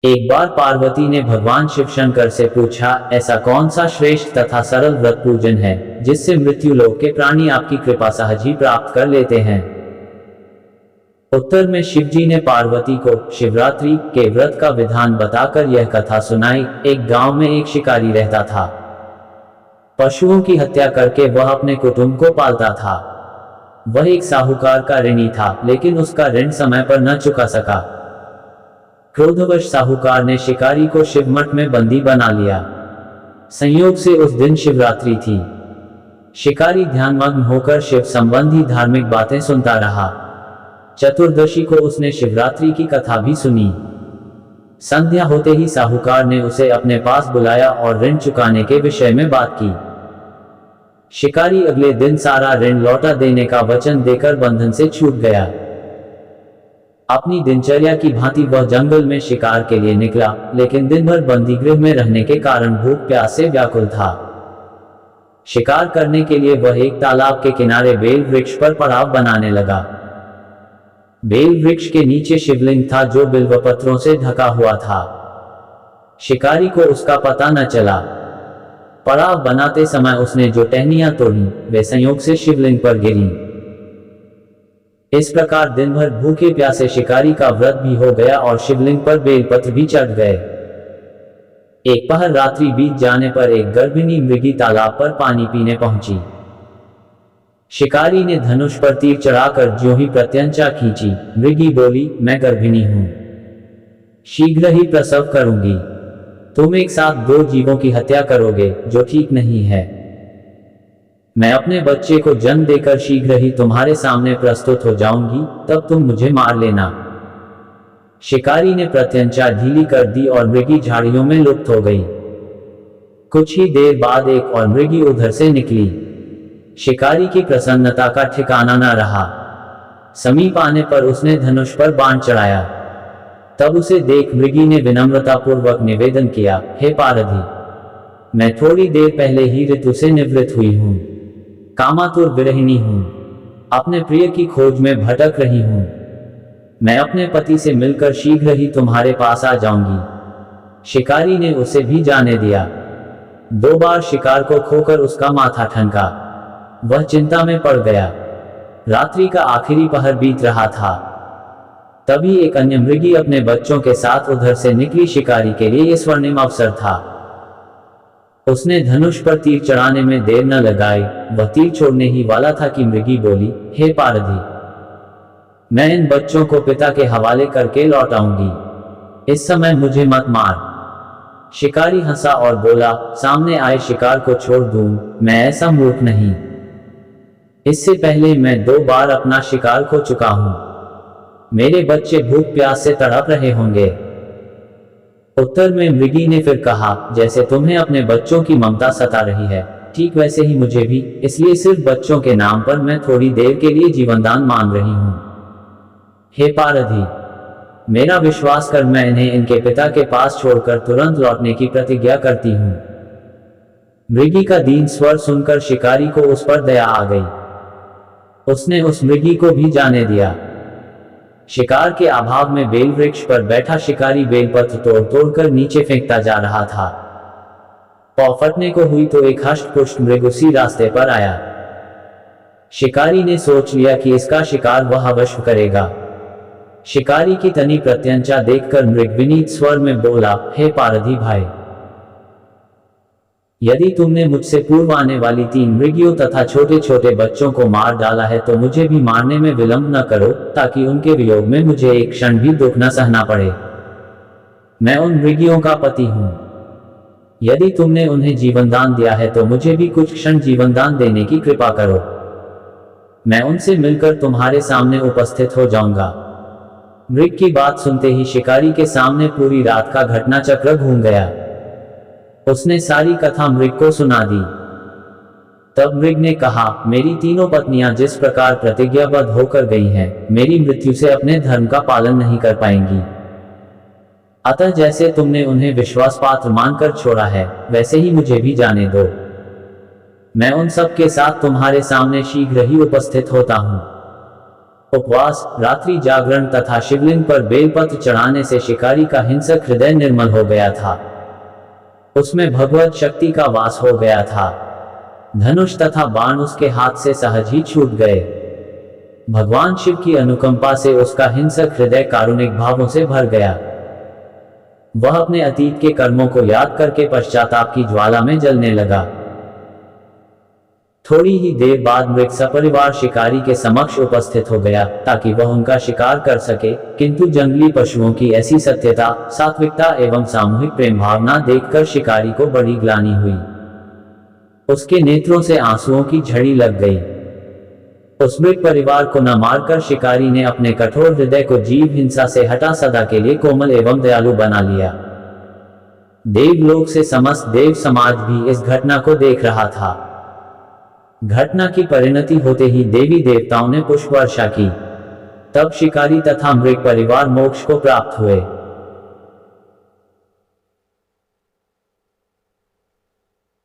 एक बार पार्वती ने भगवान शिव शंकर से पूछा, ऐसा कौन सा श्रेष्ठ तथा सरल व्रत पूजन है जिससे मृत्यु लोक के प्राणी आपकी कृपा सहज ही प्राप्त कर लेते हैं। उत्तर में शिवजी ने पार्वती को शिवरात्रि के व्रत का विधान बताकर यह कथा सुनाई। एक गांव में एक शिकारी रहता था। पशुओं की हत्या करके वह अपने कुटुंब को पालता था। वह एक साहूकार का ऋणी था, लेकिन उसका ऋण समय पर न चुका सका। क्रोधवश साहूकार ने शिकारी को शिवमठ में बंदी बना लिया। संयोग से उस दिन शिवरात्रि थी। शिकारी ध्यानमग्न होकर शिव संबंधी धार्मिक बातें सुनता रहा। चतुर्दशी को उसने शिवरात्रि की कथा भी सुनी। संध्या होते ही साहूकार ने उसे अपने पास बुलाया और ऋण चुकाने के विषय में बात की। शिकारी अगले दिन सारा ऋण लौटा देने का वचन देकर बंधन से छूट गया। अपनी दिनचर्या की भांति वह जंगल में शिकार के लिए निकला, लेकिन दिन भर बंदी गृह में रहने के कारण भूख प्यास से व्याकुल था। शिकार करने के लिए वह एक तालाब के किनारे बेल वृक्ष पर पड़ाव बनाने लगा। बेल वृक्ष के नीचे शिवलिंग था जो बिल्व पत्रों से ढका हुआ था। शिकारी को उसका पता न चला। पड़ाव बनाते समय उसने जो टहनियां तोड़ी वे संयोग से शिवलिंग पर गिरी। इस प्रकार दिन भर भूखे प्यासे शिकारी का व्रत भी हो गया और शिवलिंग पर बेलपत्र भी चढ़ गए। एक पहर रात्रि बीत जाने पर एक गर्भिणी मृगी तालाब पर पानी पीने पहुंची। शिकारी ने धनुष पर तीर चढ़ाकर ज्यों ही प्रत्यंचा खींची, मृगी बोली, मैं गर्भिणी हूं, शीघ्र ही प्रसव करूंगी। तुम एक साथ दो जीवों की हत्या करोगे, जो ठीक नहीं है। मैं अपने बच्चे को जन्म देकर शीघ्र ही तुम्हारे सामने प्रस्तुत हो जाऊंगी, तब तुम मुझे मार लेना। शिकारी ने प्रत्यंचा ढीली कर दी और मृगी झाड़ियों में लुप्त हो गई। कुछ ही देर बाद एक और मृगी उधर से निकली। शिकारी की प्रसन्नता का ठिकाना न रहा। समीप आने पर उसने धनुष पर बाण चढ़ाया। तब उसे देख मृगी ने विनम्रतापूर्वक निवेदन किया, हे पारधी, मैं थोड़ी देर पहले ही ऋतु से निवृत्त हुई हूं, कामातुर विरहिणी हूं, अपने प्रिय की खोज में भटक रही हूं। मैं अपने पति से मिलकर शीघ्र ही तुम्हारे पास आ जाऊंगी। शिकारी ने उसे भी जाने दिया। 2 बार शिकार को खोकर उसका माथा ठनका। वह चिंता में पड़ गया। रात्रि का आखिरी पहर बीत रहा था। तभी एक अन्य मृगी अपने बच्चों के साथ उधर से निकली। शिकारी के लिए यह स्वर्णिम अवसर था। उसने धनुष पर तीर चढ़ाने में देर न लगाई। वह तीर छोड़ने ही वाला था कि मृगी बोली, हे पारधी, मैं इन बच्चों को पिता के हवाले करके लौट आऊंगी, इस समय मुझे मत मार। शिकारी हंसा और बोला, सामने आए शिकार को छोड़ दूं, मैं ऐसा मूर्ख नहीं। इससे पहले मैं 2 बार अपना शिकार खो चुका हूं। मेरे बच्चे भूख प्यास से तड़प रहे होंगे। उत्तर में मृगी ने फिर कहा, जैसे तुम्हें अपने बच्चों की ममता सता रही है, ठीक वैसे ही मुझे भी, इसलिए सिर्फ बच्चों के नाम पर मैं थोड़ी देर के लिए जीवनदान मांग रही हूं। हे पारधी, मेरा विश्वास कर, मैं इन्हें इनके पिता के पास छोड़कर तुरंत लौटने की प्रतिज्ञा करती हूं। मृगी का दीन स्वर सुनकर शिकारी को उस पर दया आ गई। उसने उस मृगी को भी जाने दिया। शिकार के अभाव में बेल वृक्ष पर बैठा शिकारी बेलपत्र तोड़ तोड़कर नीचे फेंकता जा रहा था। पौ फटने को हुई तो एक हष्ट-पुष्ट मृग उसी रास्ते पर आया। शिकारी ने सोच लिया कि इसका शिकार वह अवश्य करेगा। शिकारी की तनी प्रत्यंचा देखकर मृग विनीत स्वर में बोला, हे पारधी भाई, यदि तुमने मुझसे पूर्व आने वाली 3 मृगियों तथा छोटे छोटे बच्चों को मार डाला है तो मुझे भी मारने में विलंब न करो, ताकि उनके वियोग में मुझे एक क्षण भी दुख न सहना पड़े। मैं उन मृगियों का पति हूं। यदि तुमने उन्हें जीवनदान दिया है तो मुझे भी कुछ क्षण जीवनदान देने की कृपा करो। मैं उनसे मिलकर तुम्हारे सामने उपस्थित हो जाऊंगा। मृग की बात सुनते ही शिकारी के सामने पूरी रात का घटनाचक्र घूम गया। उसने सारी कथा मृग को सुना दी। तब मृग ने कहा, मेरी तीनों पत्नियां जिस प्रकार प्रतिज्ञाबद्ध होकर गई हैं, मेरी मृत्यु से अपने धर्म का पालन नहीं कर पाएंगी। अतः जैसे तुमने उन्हें विश्वास पात्र मानकर छोड़ा है, वैसे ही मुझे भी जाने दो। मैं उन सब के साथ तुम्हारे सामने शीघ्र ही उपस्थित होता हूं। उपवास, रात्रि जागरण तथा शिवलिंग पर बेलपत्र चढ़ाने से शिकारी का हिंसक हृदय निर्मल हो गया था। उसमें भगवत शक्ति का वास हो गया था। धनुष तथा बाण उसके हाथ से सहज ही छूट गए। भगवान शिव की अनुकंपा से उसका हिंसक हृदय कारुणिक भावों से भर गया। वह अपने अतीत के कर्मों को याद करके पश्चाताप की ज्वाला में जलने लगा। थोड़ी ही देर बाद मृग सपरिवार शिकारी के समक्ष उपस्थित हो गया ताकि वह उनका शिकार कर सके, किंतु जंगली पशुओं की ऐसी सत्यता, सात्विकता एवं सामूहिक प्रेम भावना देखकर शिकारी को बड़ी ग्लानि हुई। उसके नेत्रों से आंसुओं की झड़ी लग गई। उस मृग परिवार को न मारकर शिकारी ने अपने कठोर हृदय को जीव हिंसा से हटा सदा के लिए कोमल एवं दयालु बना लिया। देवलोक से समस्त देव समाज भी इस घटना को देख रहा था। घटना की परिणति होते ही देवी देवताओं ने पुष्प वर्षा की। तब शिकारी तथा मृग परिवार मोक्ष को प्राप्त हुए।